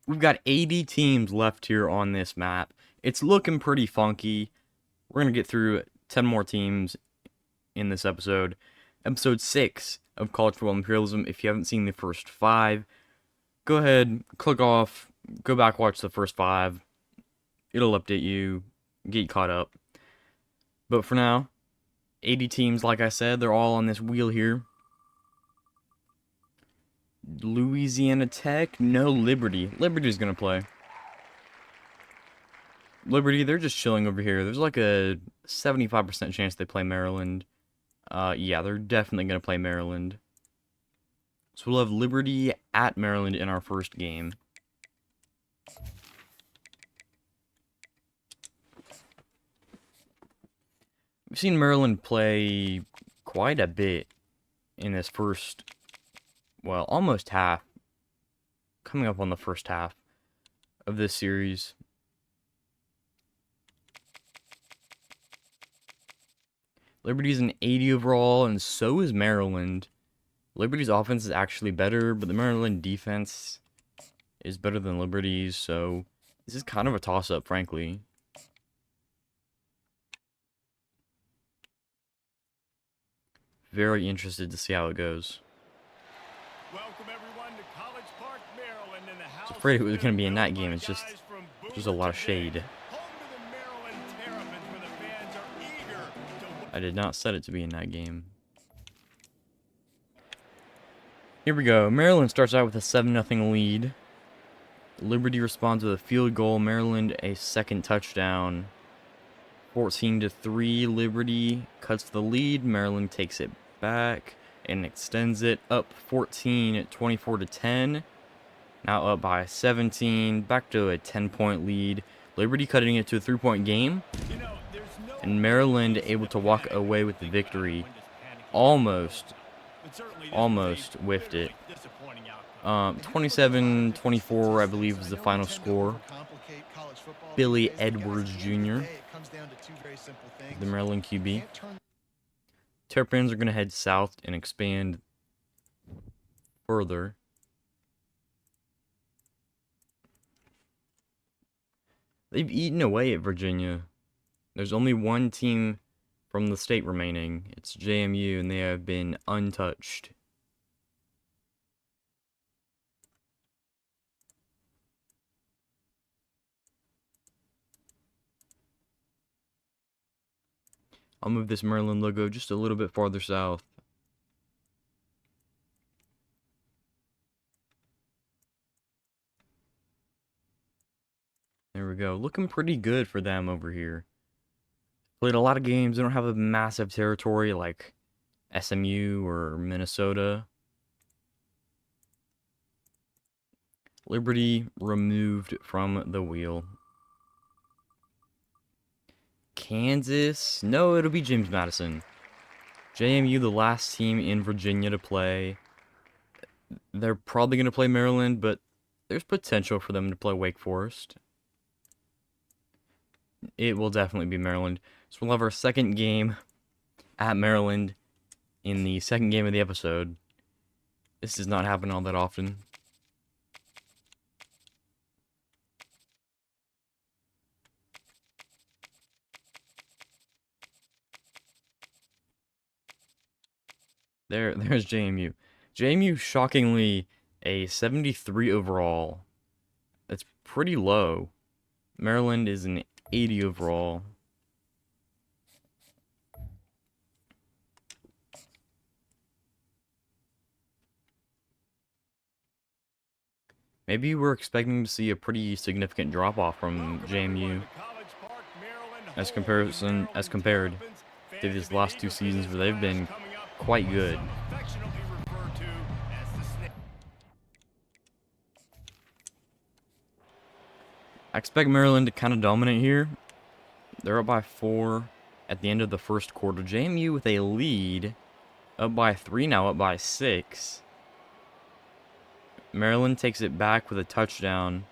We've got 80 teams left here on this map. It's looking pretty funky. We're going to get through 10 more teams in this episode. Episode 6 of College Football Imperialism. If you haven't seen the first 5, go ahead, click off, go back, watch the first 5. It'll update you, get you caught up. But for now, 80 teams, like I said, they're all on this wheel here. Louisiana Tech, no Liberty. Liberty's going to play. Liberty, they're just chilling over here. There's like a 75% chance they play Maryland. Yeah, they're definitely going to play Maryland. So we'll have Liberty at Maryland in our first game. We've seen Maryland play quite a bit in this first, well, almost half. Coming up on the first half of this series. Liberty's an 80 overall, and so is Maryland. Liberty's offense is actually better, but the Maryland defense is better than Liberty's, so this is kind of a toss-up, frankly. Very interested to see how it goes. Welcome everyone to College Park, Maryland, in the house. I was afraid it was going to be a night game. It's just there's a lot of shade. I did not set it to be a night game. Here we go. Maryland starts out with a 7-0 lead. Liberty responds with a field goal. Maryland a second touchdown. 14-3. Liberty cuts the lead. Maryland takes it back and extends it up 14 24-10. Now up by 17. Back to a 10-point lead. Liberty cutting it to a 3-point game. And Maryland able to walk away with the victory. Almost whiffed it. 27-24, I believe, was the final score. Billy Edwards Jr., the Maryland QB. Terrapins are going to head south and expand further. They've eaten away at Virginia. There's only one team from the state remaining. It's JMU, and they have been untouched. I'll move this Maryland logo just a little bit farther south. There we go. Looking pretty good for them over here. Played a lot of games. They don't have a massive territory like SMU or Minnesota. Liberty removed from the wheel. Kansas? No, it'll be James Madison. JMU, the last team in Virginia to play. They're probably going to play Maryland, but there's potential for them to play Wake Forest. It will definitely be Maryland. So we'll have our second game at Maryland in the second game of the episode. This does not happen all that often. There's JMU. JMU, shockingly, a 73 overall. That's pretty low. Maryland is an 80 overall. Maybe we're expecting to see a pretty significant drop-off from JMU as compared to these last two seasons where they've been quite good. I expect Maryland to kind of dominate here. They're up by 4 at the end of the first quarter. JMU with a lead, up by 3 now, up by 6. Maryland takes it back with a touchdown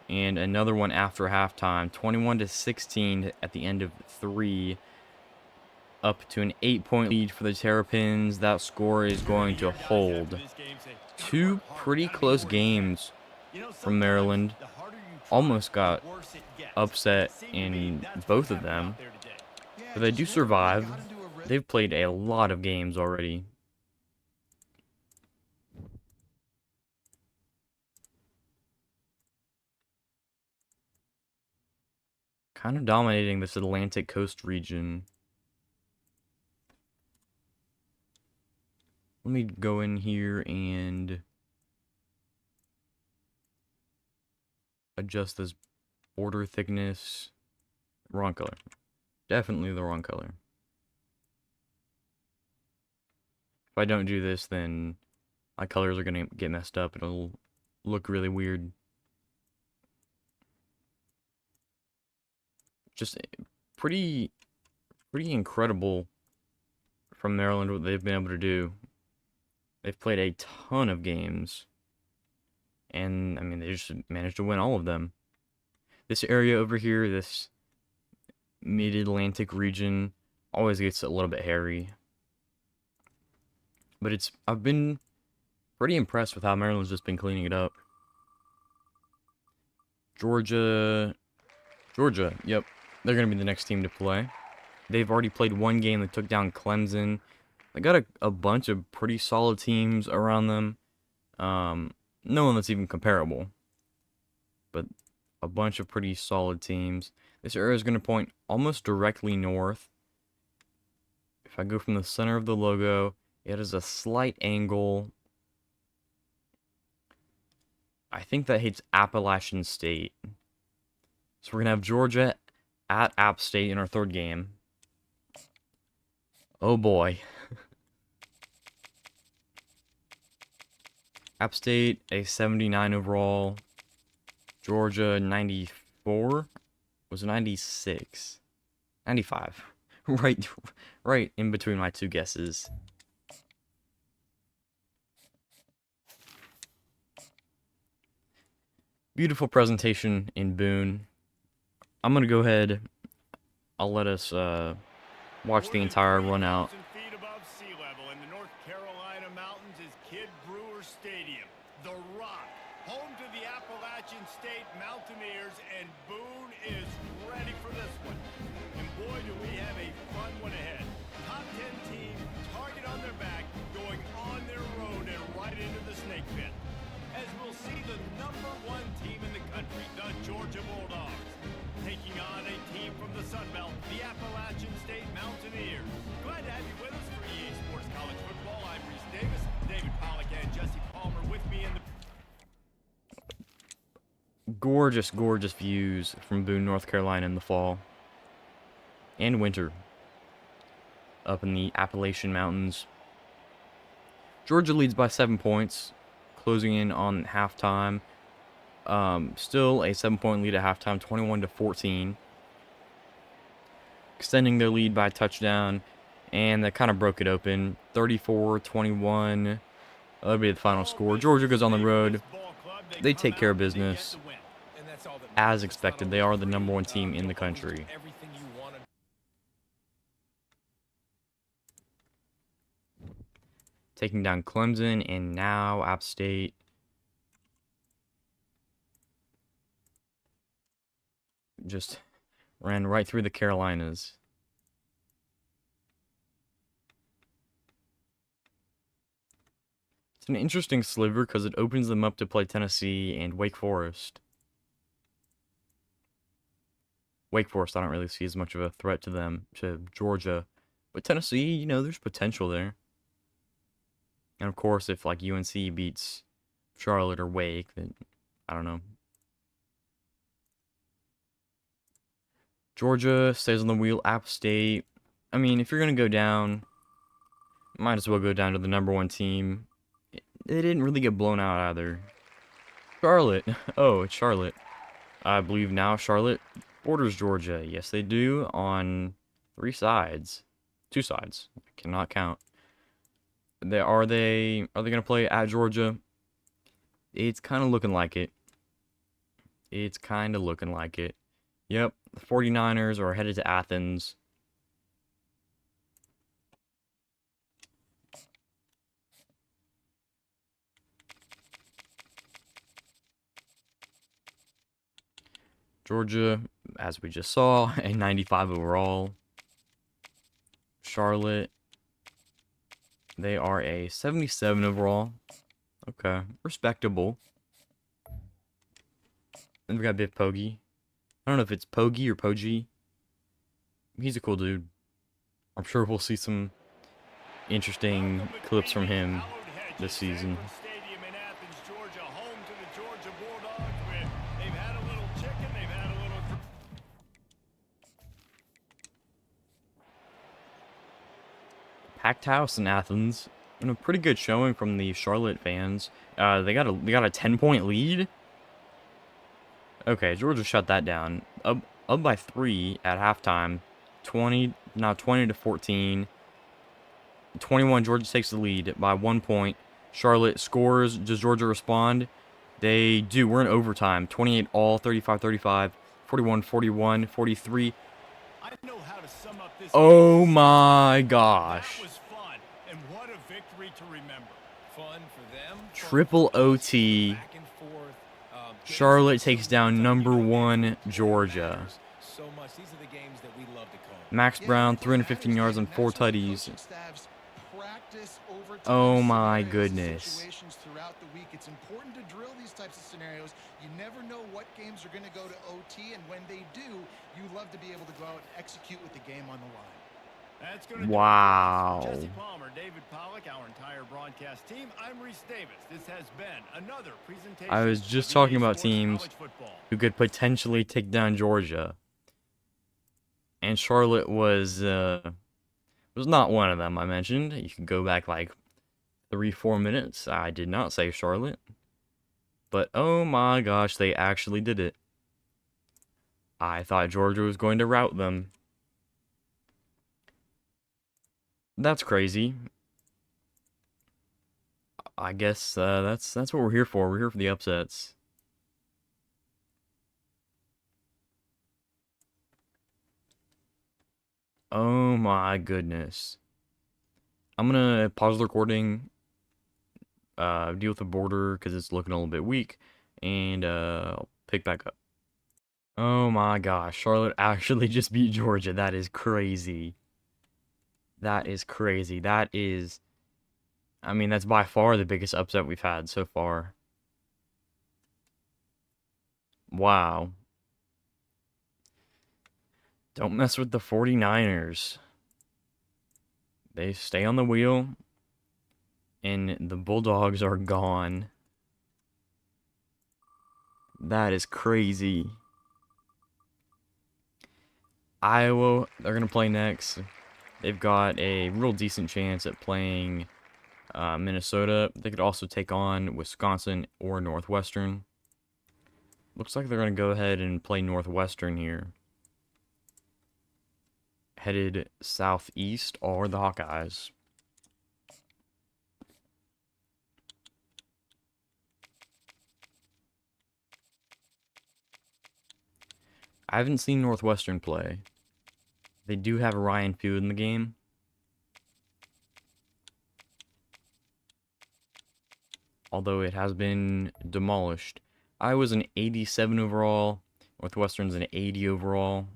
and another one after halftime. 21-16 at the end of 3. Up to an 8-point lead for the Terrapins. That score is going to hold. Two pretty close games from Maryland. The harder you try, Almost got the worse it gets. upset Seemed to me in that's what both of happened out them, there today. but they do survive. They've played a lot of games already. Kind of dominating this Atlantic coast region. Let me go in here and adjust this border thickness. Wrong color. Definitely the wrong color. If I don't do this, then my colors are going to get messed up. It'll look really weird. Just pretty incredible from Maryland what they've been able to do. They've played a ton of games. And, I mean, they just managed to win all of them. This area over here, this mid-Atlantic region, always gets a little bit hairy. But I've been pretty impressed with how Maryland's just been cleaning it up. Georgia, yep. They're going to be the next team to play. They've already played one game that took down Clemson. They got a bunch of pretty solid teams around them. No one that's even comparable. But a bunch of pretty solid teams. This area is going to point almost directly north. If I go from the center of the logo, it is a slight angle. I think that hits Appalachian State. So we're going to have Georgia at App State in our third game. Oh boy. App State, a 79 overall. Georgia, 94. Was it 96? 95. Right in between my two guesses. Beautiful presentation in Boone. I'm going to go ahead. I'll let us watch the entire run out. 3,000 feet above sea level in the North Carolina mountains is Kidd Brewer Stadium, the Rock, home to the Appalachian State Mountaineers, and Boone is ready for this one. And boy, do we have a fun one ahead. Top 10 team, target on their back, going on their road and right into the snake pit. As we'll see the #1 team in the country, the Georgia Bulldogs, taking on a team from the Sun Belt, the Appalachian State Mountaineers. Glad to have you with us for EA Sports College Football. I'm Reese Davis, David Pollack, and Jesse Palmer with me in the... Gorgeous views from Boone, North Carolina in the fall. And winter. Up in the Appalachian Mountains. Georgia leads by 7 points. Closing in on halftime. Still a 7-point lead at halftime, 21-14. Extending their lead by a touchdown, and that kind of broke it open. 34-21. That'll be the final score. Georgia goes on the road. They take care of business. As expected, they are the #1 team in the country. Taking down Clemson, and now App State. Just ran right through the Carolinas. It's an interesting sliver because it opens them up to play Tennessee and Wake Forest. Wake Forest, I don't really see as much of a threat to them, to Georgia. But Tennessee, you know, there's potential there. And of course, if like UNC beats Charlotte or Wake, then I don't know. Georgia stays on the wheel. App State. I mean, if you're gonna go down, might as well go down to the #1 team. They didn't really get blown out either. Charlotte. Oh, it's Charlotte. I believe now Charlotte borders Georgia. Yes, they do on 3 sides. 2 sides. I cannot count. Are they gonna play at Georgia? It's kind of looking like it. It's kind of looking like it. Yep, the 49ers are headed to Athens. Georgia, as we just saw, a 95 overall. Charlotte, they are a 77 overall. Okay, respectable. Then we got Biff Poggi. I don't know if it's Poggi or Poggi. He's a cool dude. I'm sure we'll see some interesting clips from him this season. Stadium in Athens, Georgia, home to the Georgia Bulldogs. Where they've had a little chicken, they've had a little. Packed house in Athens, and a pretty good showing from the Charlotte fans. They got a 10-point lead. Okay, Georgia shut that down. Up by 3 at halftime. 20 to 14. 21. Georgia takes the lead by 1 point. Charlotte scores. Does Georgia respond? They do. We're in overtime. 28 all, 35-35, 41-41, 43. I know how to sum up this Oh game. my gosh. That was fun, and what a victory to remember. Fun for them. Triple OT. Back and forth. Charlotte takes down #1 Georgia. So much. These are the games that we love to call. Max Brown, 315 yards and 4 tutties. Oh my goodness. Throughout the week, it's important to drill these types of scenarios. You never know what games are going to go to OT, and when they do, you love to be able to go out and execute with the game on the line. That's gonna do it. Wow. Jesse Palmer, David Pollack, our entire broadcast team. I'm Reese Davis. This has been another presentation. I was just of talking EA about Sports teams College Football. who could potentially take down Georgia. And Charlotte was not one of them I mentioned. You can go back like 3-4 minutes. I did not say Charlotte. But oh my gosh, they actually did it. I thought Georgia was going to rout them. That's crazy. I guess that's what we're here for. We're here for the upsets. Oh my goodness. I'm gonna pause the recording, deal with the border because it's looking a little bit weak, and I'll pick back up. Oh my gosh, Charlotte actually just beat Georgia. That is crazy. That is crazy. That is, I mean, that's by far the biggest upset we've had so far. Wow. Don't mess with the 49ers. They stay on the wheel, and the Bulldogs are gone. That is crazy. Iowa, they're going to play next. They've got a real decent chance at playing Minnesota. They could also take on Wisconsin or Northwestern. Looks like they're going to go ahead and play Northwestern here. Headed southeast are the Hawkeyes. I haven't seen Northwestern play. They do have Ryan Feud in the game. Although it has been demolished. Iowa's an 87 overall. Northwestern's an 80 overall.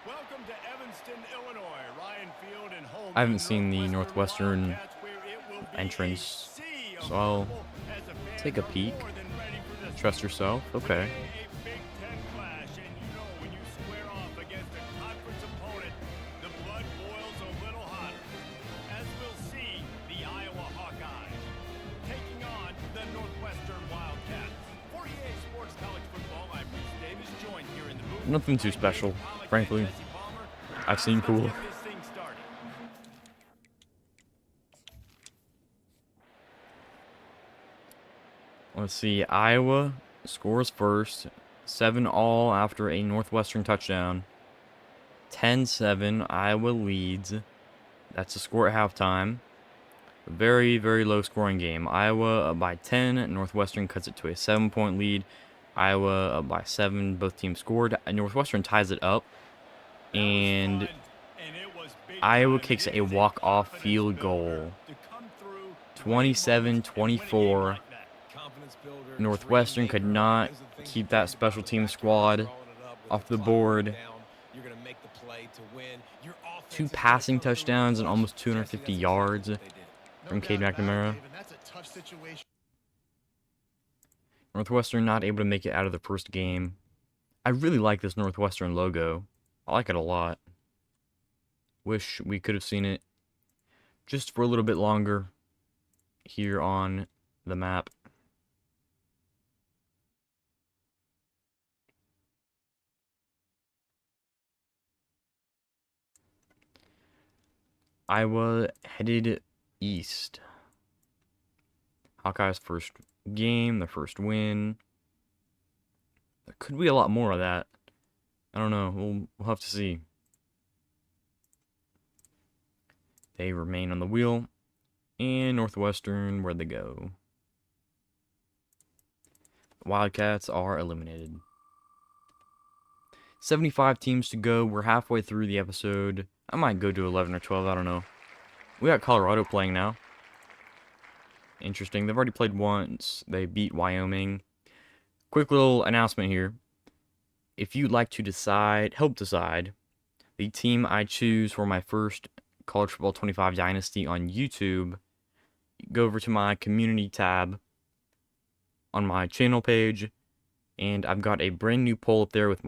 Welcome to Evanston, Illinois. Ryan Field and home. I haven't seen the Northwestern Wildcats, where it will be entrance, a sea of so I'll purple as the fans take a are peek. more than ready for this Trust yourself. Okay. A Big Ten clash, and you know when you square off against a conference opponent, the blood boils a little hotter. As we'll see, the Iowa Hawkeyes taking on the Northwestern Wildcats. For EA Sports College Football, I'm Reese Davis, joined here in the booth. Nothing too special, frankly. I've seen cool. Let's get this thing started. Let's see. Iowa scores first. 7 all after a Northwestern touchdown. 10-7. Iowa leads. That's the score at halftime. A very, very low scoring game. Iowa up by 10. Northwestern cuts it to a 7-point lead. Iowa up by 7. Both teams scored. Northwestern ties it up. And And it was big Iowa kicks a walk-off field goal. 27-24. Northwestern could not keep that special team squad off the board. 2 passing touchdowns and almost 250 yards from Cade McNamara. Northwestern not able to make it out of the first game. I really like this Northwestern logo. I like it a lot. Wish we could have seen it just for a little bit longer here on the map. Iowa headed east. Hawkeyes' first game, their first win. There could be a lot more of that. I don't know. We'll have to see. They remain on the wheel. And Northwestern, where'd they go? Wildcats are eliminated. 75 teams to go. We're halfway through the episode. I might go to 11 or 12. I don't know. We got Colorado playing now. Interesting. They've already played once. They beat Wyoming. Quick little announcement here. If you'd like to help decide the team I choose for my first College Football 25 Dynasty on YouTube, go over to my community tab on my channel page, and I've got a brand new poll up there with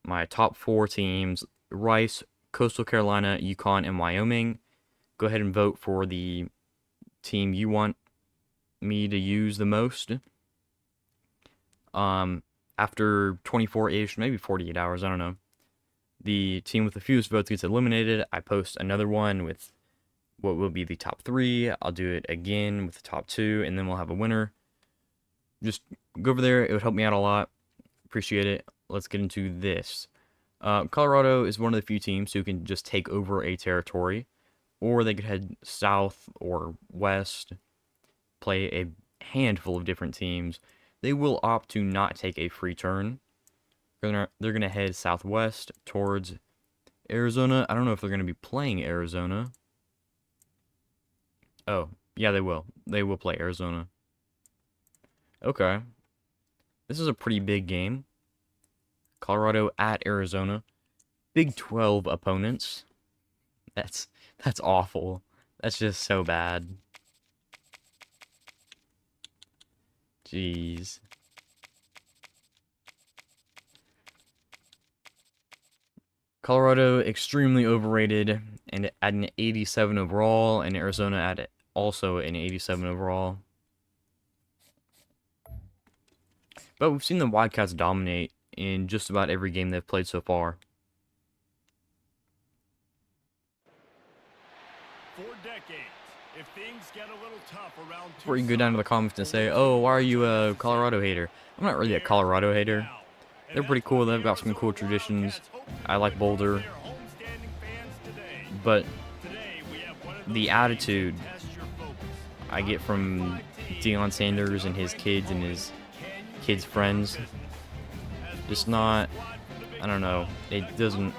my top 4 teams: Rice, Coastal Carolina, UConn, and Wyoming. Go ahead and vote for the team you want me to use the most. After 24-ish, maybe 48 hours, I don't know, the team with the fewest votes gets eliminated. I post another one with what will be the top 3. I'll do it again with the top 2, and then we'll have a winner. Just go over there. It would help me out a lot. Appreciate it. Let's get into this. Colorado is one of the few teams who can just take over a territory, or they could head south or west, play a handful of different teams. They will opt to not take a free turn. They're gonna head southwest towards Arizona. I don't know if they're gonna be playing Arizona. Oh, yeah, they will. They will play Arizona. Okay. This is a pretty big game. Colorado at Arizona. Big 12 opponents. That's awful. That's just so bad. Jeez. Colorado extremely overrated and at an 87 overall, and Arizona at also an 87 overall. But we've seen the Wildcats dominate in just about every game they've played so far. For decades, if things get a little tough around Before you go down to the comments and say, oh, why are you a Colorado hater? I'm not really a Colorado hater. They're pretty cool. They've got some cool traditions. I like Boulder. But the attitude I get from Deion Sanders and his kids and his kids' friends, just not, I don't know, it doesn't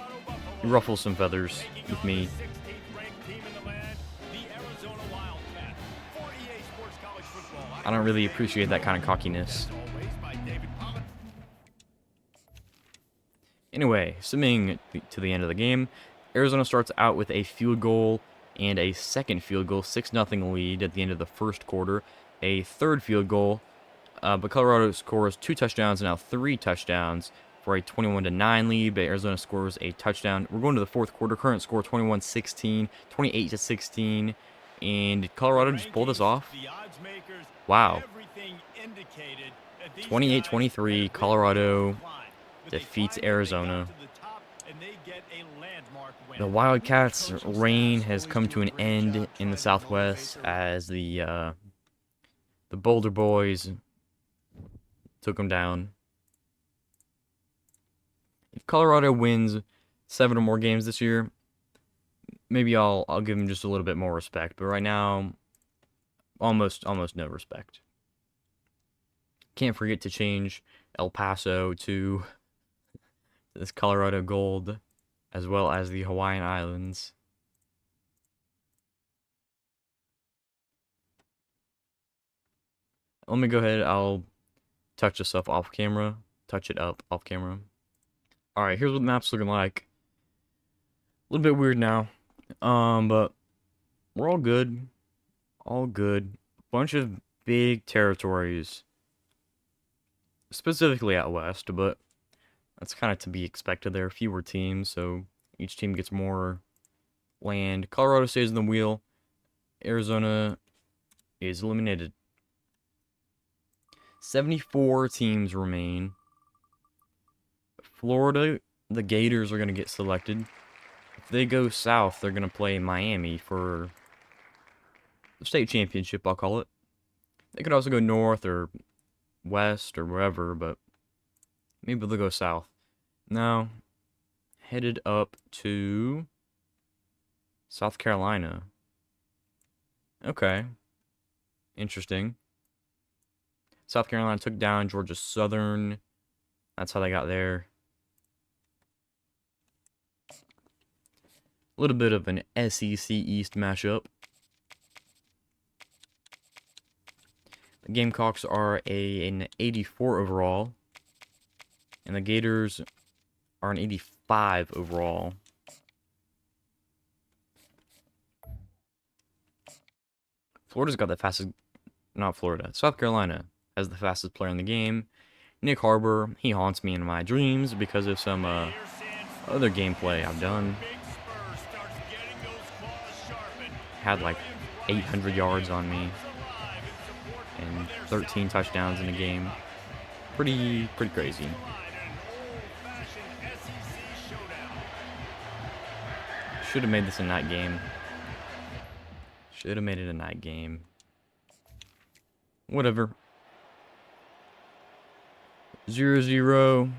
ruffle some feathers with me. I don't really appreciate that kind of cockiness. Anyway, simming to the end of the game, Arizona starts out with a field goal and a second field goal, 6-0 lead at the end of the first quarter, a third field goal, but Colorado scores 2 touchdowns and now 3 touchdowns for a 21-9 lead, but Arizona scores a touchdown. We're going to the fourth quarter, current score 21-16, 28-16, and Colorado just pulled this off. Wow. 28-23, Colorado defeats Arizona. The Wildcats' reign has come to an end in the Southwest as the Boulder boys took them down. If Colorado wins 7 or more games this year, maybe I'll give them just a little bit more respect. But right now, almost no respect. Can't forget to change El Paso to this Colorado gold, as well as the Hawaiian Islands. let me go ahead. I'll touch this up off camera. Touch it up off camera. Alright, here's what the map's looking like. A little bit weird now. But we're all good. All good. Bunch of big territories. Specifically out west, but that's kind of to be expected. There are fewer teams, so each team gets more land. Colorado stays in the wheel. Arizona is eliminated. 74 teams remain. Florida, the Gators are going to get selected. If they go south, they're going to play Miami for the state championship, I'll call it. They could also go north or west or wherever, but maybe they'll go south. Now, headed up to South Carolina. Okay. Interesting. South Carolina took down Georgia Southern. That's how they got there. A little bit of an SEC East matchup. The Gamecocks are an 84 overall. And the Gators are an 85 overall. Florida's got the fastest... Not Florida. South Carolina has the fastest player in the game. Nick Harbor, he haunts me in my dreams because of some other gameplay I've done. Had like 800 yards on me and 13 touchdowns in a game. Pretty crazy. Should have made this a night game. Should have made it a night game. Whatever. 0-0.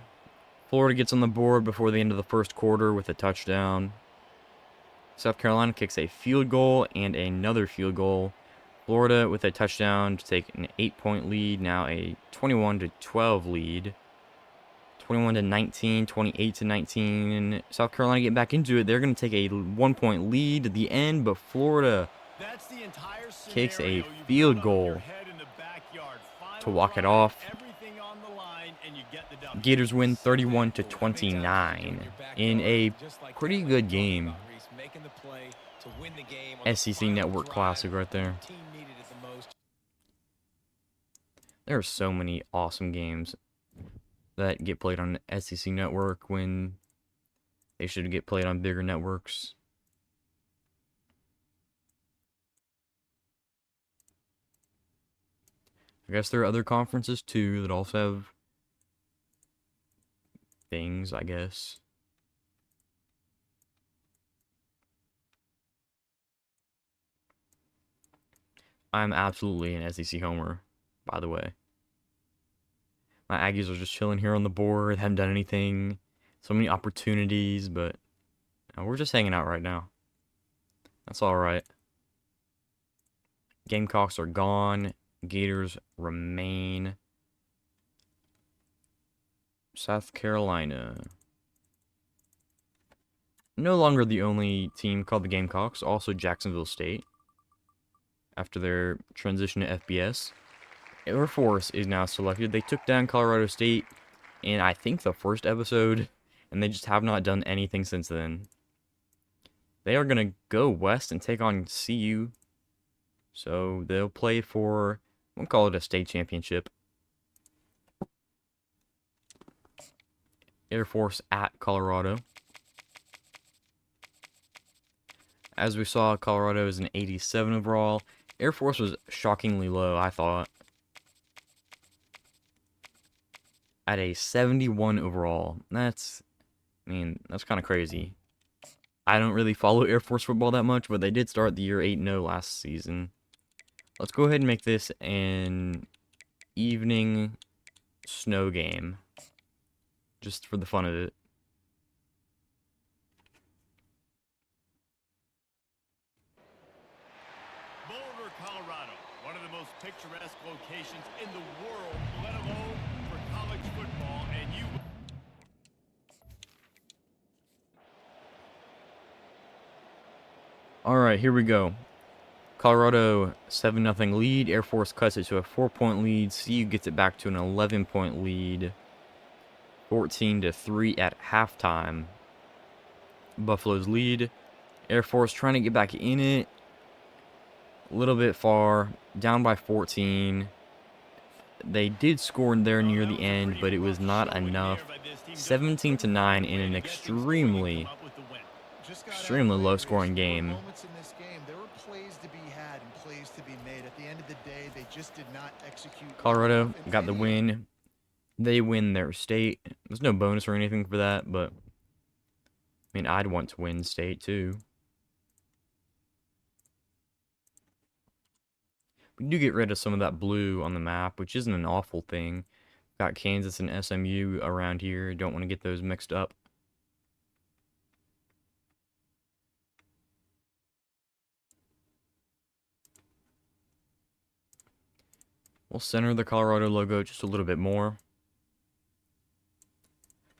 Florida gets on the board before the end of the first quarter with a touchdown. South Carolina kicks a field goal and another field goal. Florida with a touchdown to take an 8-point lead. Now a 21-12 lead. 21-19, 28-19. South Carolina get back into it. They're going to take a 1-point lead at the end, but Florida kicks a field goal to walk it off. Gators win 31-29 in a pretty good game. SEC Network Classic right there. There are so many awesome games that get played on SEC Network when they should get played on bigger networks. I guess there are other conferences too that also have things, I guess. I'm absolutely an SEC homer, by the way. My Aggies are just chilling here on the board, haven't done anything. So many opportunities, but we're just hanging out right now. That's alright. Gamecocks are gone. Gators remain. South Carolina. No longer the only team called the Gamecocks, also Jacksonville State. After their transition to FBS. Air Force is now selected. They took down Colorado State in, I think, the first episode, and they just have not done anything since then. They are going to go west and take on CU. So they'll play for, we'll call it a state championship. Air Force at Colorado. As we saw, Colorado is an 87 overall. Air Force was shockingly low, I thought. At a 71 overall. That's kind of crazy. I don't really follow Air Force football that much, but they did start the year 8-0 last season. Let's go ahead and make this an evening snow game. Just for the fun of it. Boulder, Colorado, one of the most picturesque locations in the world, let alone for college football, and you... Alright, here we go. Colorado 7-0 lead. Air Force cuts it to a 4-point lead. CU gets it back to an 11-point lead. 14-3 at halftime. Buffalo's lead. Air Force trying to get back in it. A little bit far. Down by 14. They did score there near the end, but it was not enough. 17-9 in an extremely low scoring game. Moments in this game, there were plays to be had and plays to be made. At the end of the day, they just did not execute. Colorado got the win. They win their state. There's no bonus or anything for that, but I mean, I'd want to win state too. We do get rid of some of that blue on the map, which isn't an awful thing. Got Kansas and SMU around here. Don't want to get those mixed up. We'll center the Colorado logo just a little bit more. Of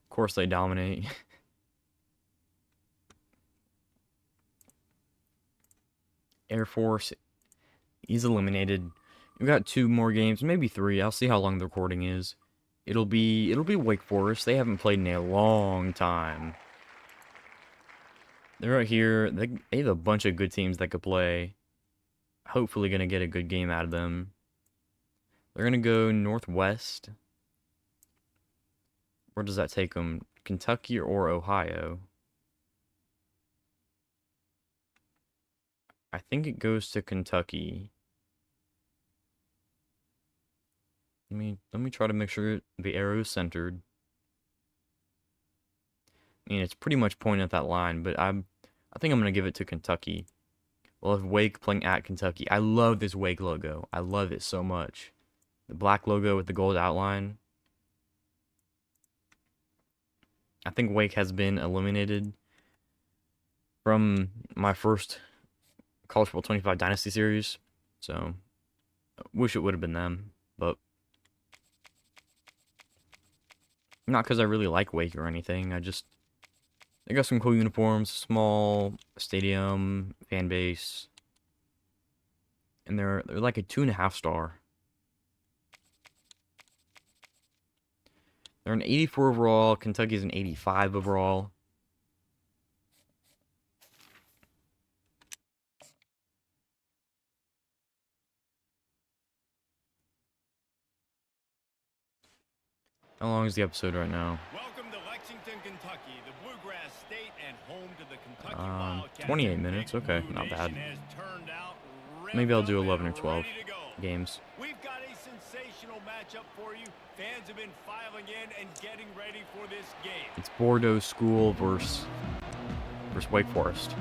course, they dominate. Air Force is eliminated. We've got 2 more games, maybe 3. I'll see how long the recording is. It'll be Wake Forest. They haven't played in a long time. They're right here. They have a bunch of good teams that could play. Hopefully gonna get a good game out of them. They're gonna go northwest. Where does that take them? Kentucky or Ohio? I think it goes to Kentucky. Let me try to make sure the arrow is centered. I mean, it's pretty much pointing at that line, but I think I'm gonna give it to Kentucky. We'll have Wake playing at Kentucky. I love this Wake logo. I love it so much. The black logo with the gold outline. I think Wake has been eliminated from my first College Football 25 Dynasty Series. So, wish it would have been them. But, not because I really like Wake or anything. They got some cool uniforms, small stadium, fan base. And they're like a 2.5 star. They're an 84 overall. Kentucky's an 85 overall. How long is the episode right now? Welcome to Lexington, Kentucky, the Bluegrass State and home to the Kentucky Wildcats. 28 minutes. Okay, not bad. Maybe I'll do 11 or 12 games. We've got a sensational matchup for you. Fans have been filing in and getting ready for this game. It's Bordeaux School versus Wake Forest.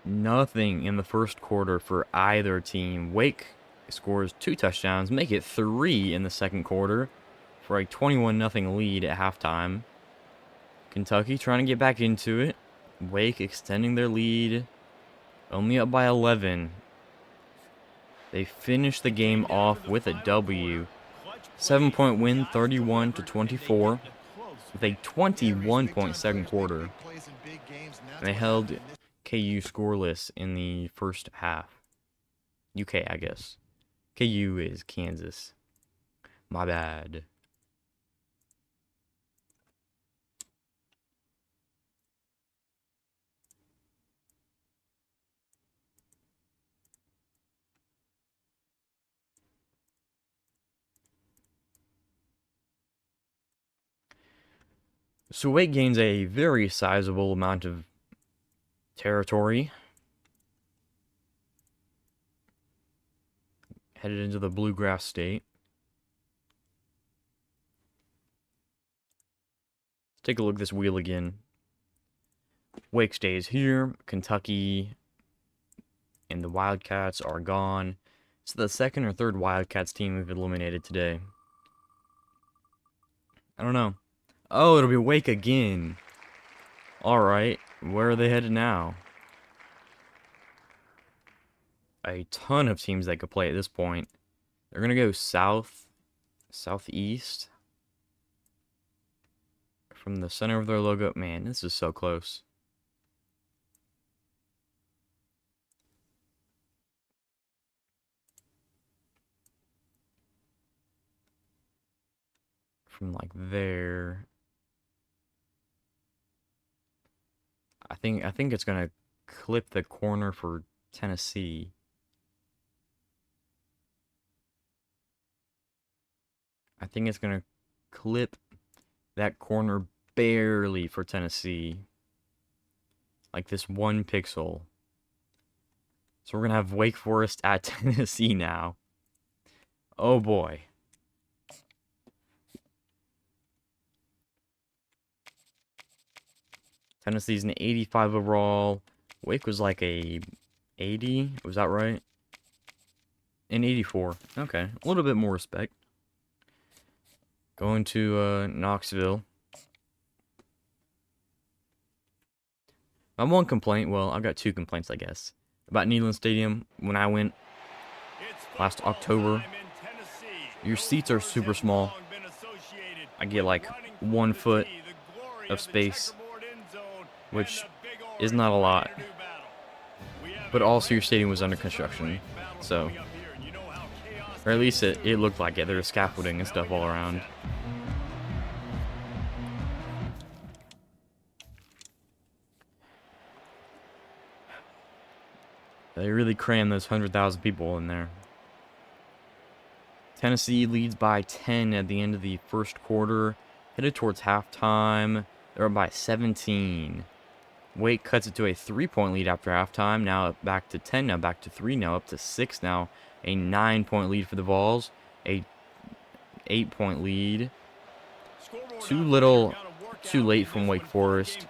Nothing in the first quarter for either team. Wake scores 2 touchdowns, make it 3 in the second quarter for a 21-0 lead at halftime. Kentucky trying to get back into it. Wake extending their lead, only up by 11. They finish the game off with a W. 7-point win, 31-24, with a 21-point second quarter. And they held KU scoreless in the first half. UK, I guess. KU is Kansas. My bad. So Wake gains a very sizable amount of territory. Headed into the Bluegrass State. Let's take a look at this wheel again. Wake stays here. Kentucky and the Wildcats are gone. It's the second or third Wildcats team we've eliminated today. I don't know. Oh, it'll be Wake again. Alright, where are they headed now? A ton of teams that could play at this point. They're going to go south, southeast. from the center of their logo. Man, this is so close. From like there. I think it's gonna clip the corner for Tennessee. I think it's gonna clip that corner barely for Tennessee. Like this 1 pixel. So we're gonna have Wake Forest at Tennessee now. Oh boy. Tennessee's an 85 overall. Wake was like a 80. Was that right? An 84. Okay. A little bit more respect. Going to Knoxville. My one complaint, well, I've got 2 complaints, I guess, about Neyland Stadium. When I went last October, your seats are super small. I get like 1 foot of space, which is not a lot. But also your stadium was under construction, so, or at least it looked like it. There was scaffolding and stuff all around. They really crammed those 100,000 people in there. Tennessee leads by 10 at the end of the first quarter. Headed towards halftime. They're up by 17. Wake cuts it to a 3-point lead after halftime. Now back to 10. Now back to 3. Now up to 6. Now a 9-point lead for the Vols. A 8-point lead. Too little, too late from Wake Forest.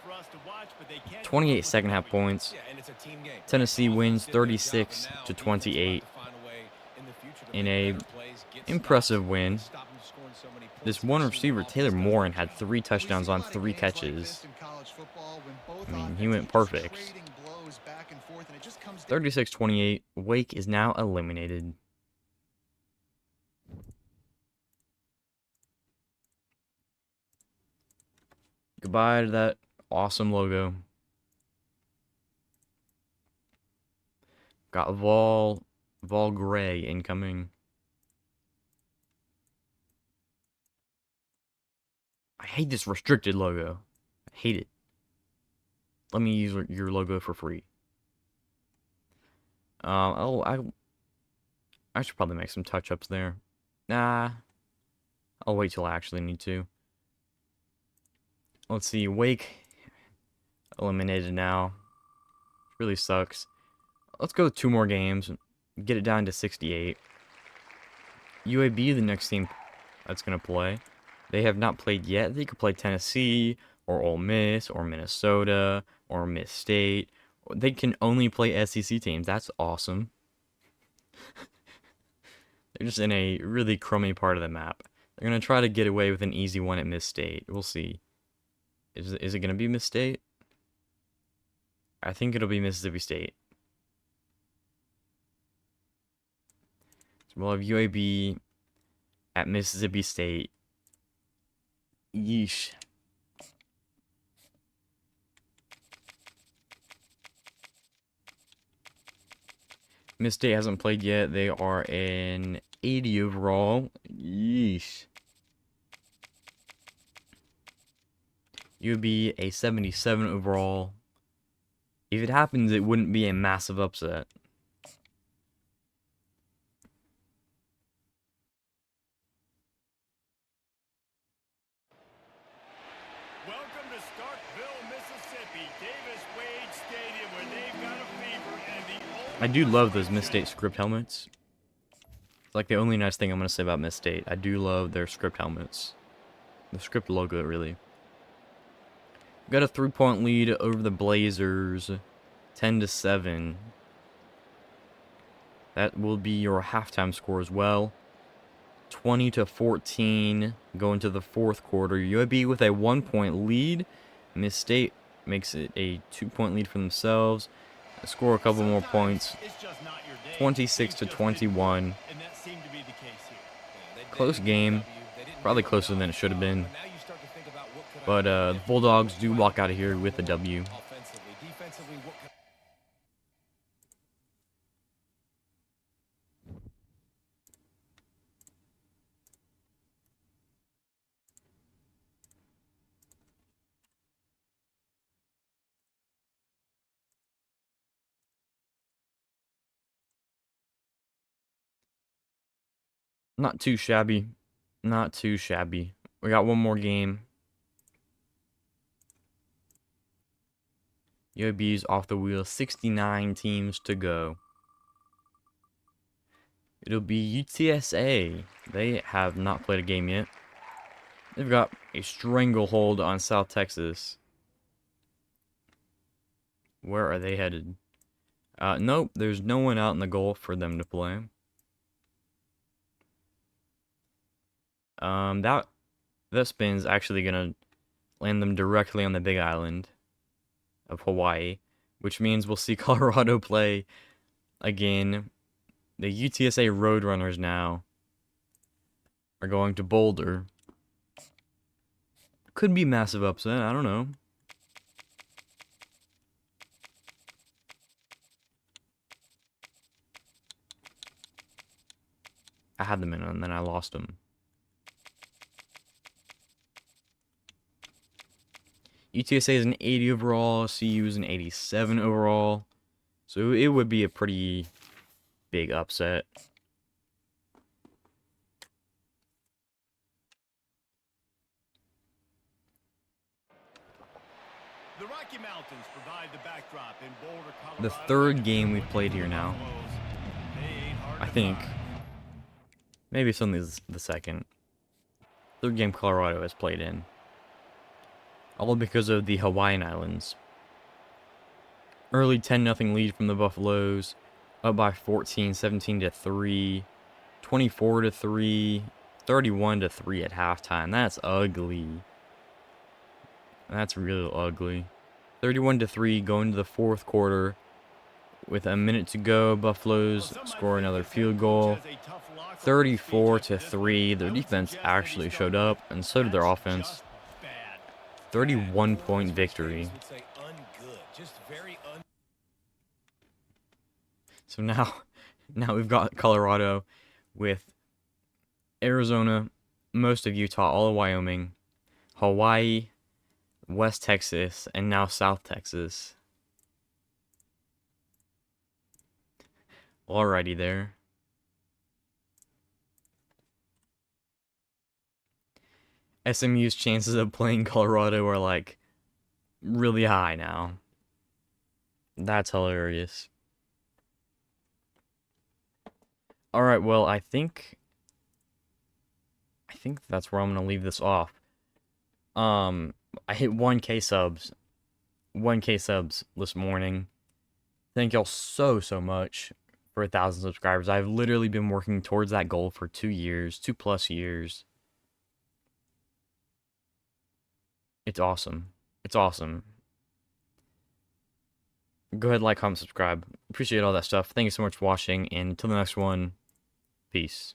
28 second half points. Tennessee wins 36-28 in a impressive win. This one receiver, Taylor Morin, had 3 touchdowns on 3 catches. I mean, he went perfect. 36-28. Wake is now eliminated. Goodbye to that awesome logo. Got Vol Gray incoming. I hate this restricted logo. I hate it. Let me use your logo for free. I should probably make some touch-ups there. Nah. I'll wait till I actually need to. Let's see. Wake eliminated now. Really sucks. Let's go 2 more games. Get it down to 68. UAB, the next team that's going to play. They have not played yet. They could play Tennessee, or Ole Miss, or Minnesota, or Miss State. They can only play SEC teams. That's awesome. They're just in a really crummy part of the map. They're going to try to get away with an easy one at Miss State. We'll see. Is it going to be Miss State? I think it'll be Mississippi State. So we'll have UAB at Mississippi State. Yeesh. Miss State hasn't played yet. They are an 80 overall. Yeesh. UAB a 77 overall. If it happens, it wouldn't be a massive upset. Welcome to Starkville, Mississippi, Davis Wade Stadium, where they've got a fever and the I do love those Miss State script helmets. It's like the only nice thing I'm going to say about Miss State. I do love their script helmets. The script logo, really. Got a 3-point lead over the Blazers. 10-7. That will be your halftime score as well. 20-14 going to the 4th quarter. UAB with a 1-point lead. Miss State makes it a 2-point lead for themselves. Score a couple more points. 26-21. Close game. Probably closer than it should have been. But the Bulldogs do walk out of here with a W. Offensively, defensively, what can... Not too shabby. Not too shabby. We got one more game. UAB's off the wheel. 69 teams to go. It'll be UTSA. They have not played a game yet. They've got a stranglehold on South Texas. Where are they headed? Nope, there's no one out in the Gulf for them to play. That spin's actually gonna land them directly on the Big Island of Hawaii, which means we'll see Colorado play again. The UTSA Roadrunners now are going to Boulder. Could be massive upset, I don't know. I had them in and then I lost them. UTSA is an 80 overall, CU is an 87 overall. So it would be a pretty big upset. The Rocky Mountains provide the backdrop in Boulder, Colorado. The third game we've played here now. I think. Maybe it's only the second. Third game Colorado has played in. All because of the Hawaiian Islands. Early 10-0 lead from the Buffaloes. Up by 14, 17-3, 24-3, 31-3 at halftime. That's ugly. That's real ugly. 31-3 going to the fourth quarter. With a minute to go, Buffaloes score another field goal. 34-3. Their defense actually showed up, and so did their offense. 31-point victory. So now we've got Colorado with Arizona, most of Utah, all of Wyoming, Hawaii, West Texas, and now South Texas. Alrighty there. SMU's chances of playing Colorado are like really high now. That's hilarious. Alright, well, I think that's where I'm gonna leave this off. I hit 1K subs. 1K subs this morning. Thank y'all so much for 1,000 subscribers. I've literally been working towards that goal for 2 years, 2+ years. It's awesome. It's awesome. Go ahead, like, comment, subscribe. Appreciate all that stuff. Thank you so much for watching, and until the next one, peace.